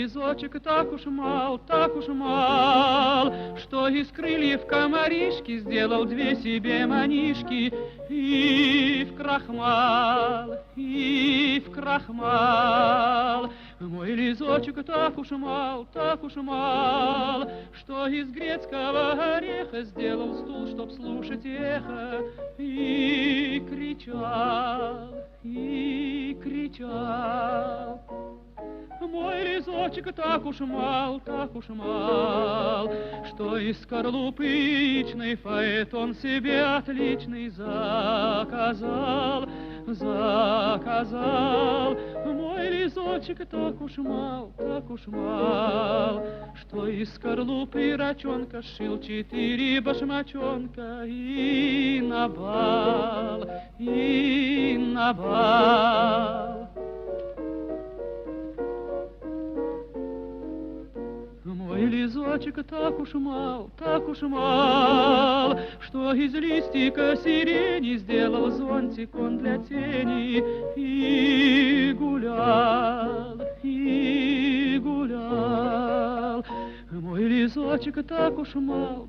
лизочек так уж мал, что из крыльев комаришки сделал две себе манишки. И в крахмал, и в крахмал. Мой лизочек так уж мал, что из грецкого ореха сделал стул, чтоб слушать эхо. И кричал, и кричал. Мой лизочек так уж мал, что из скорлупычный фаэтон себе отличный заказал. Мой лизочек так уж мал, что из скорлупы рачонка сшил 4 башмачонка и на бал, и на бал. Мой лизочек так уж мал, что из листика сирени сделал зонтик он для тени. И гулял, и гулял. Мой лизочек так уж мал,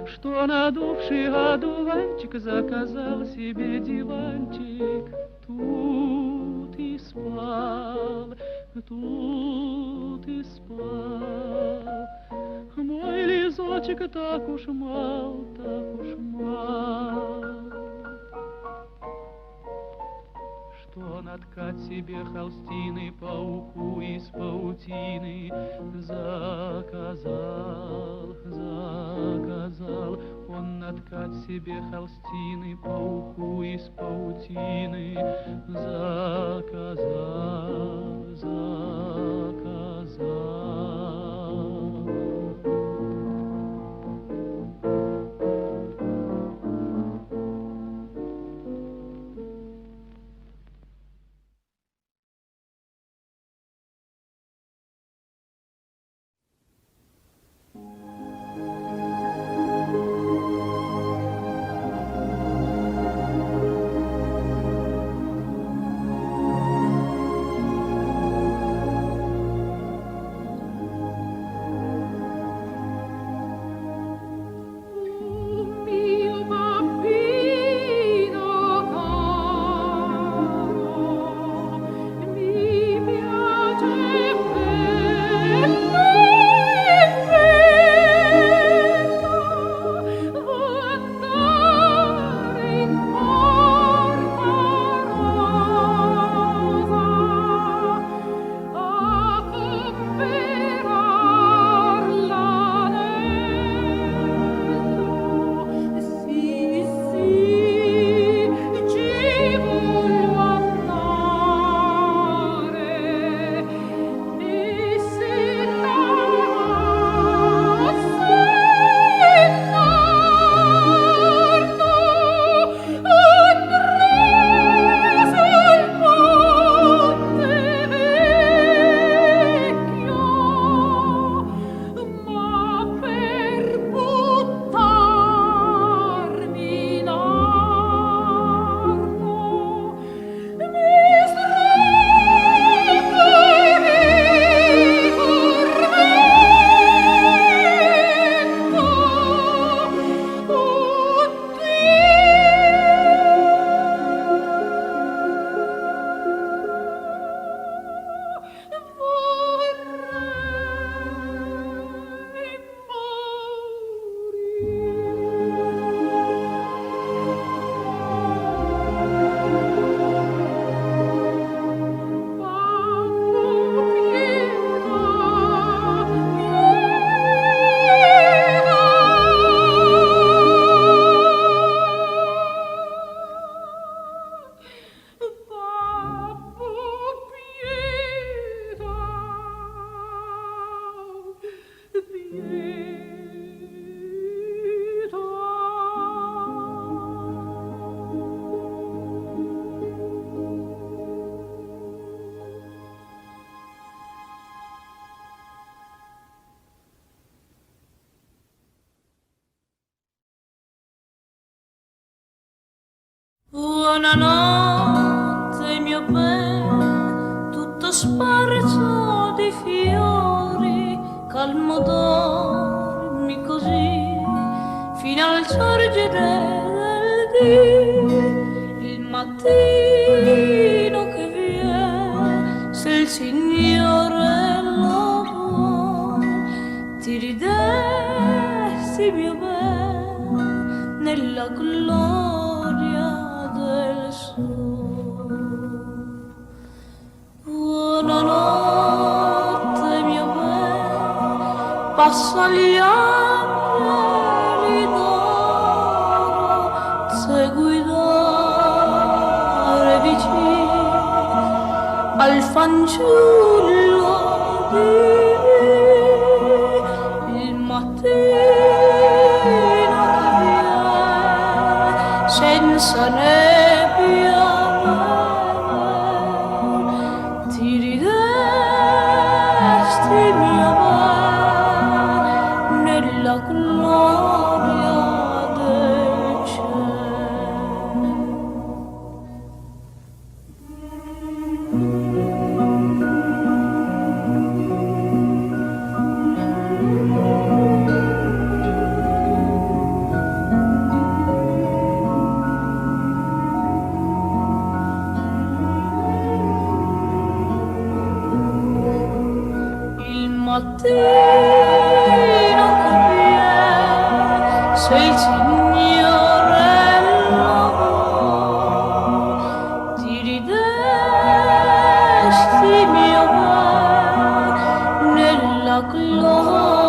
что надувший одуванчик заказал себе диванчик. Тут и спал, тут и спал. Мой лизочек так уж мал, что наткать себе холстины пауку из паутины заказал. Он наткать себе холстины пауку из паутины заказал. Buonanotte mio bel, tutto sparso saliamo seguitare vicino al fanciullo il mattino che viene senza nebbia ti ridesti mia bella nella gloria del cielo. Il mattino che viene sei il signorello ti ridesti mio bene nella gloria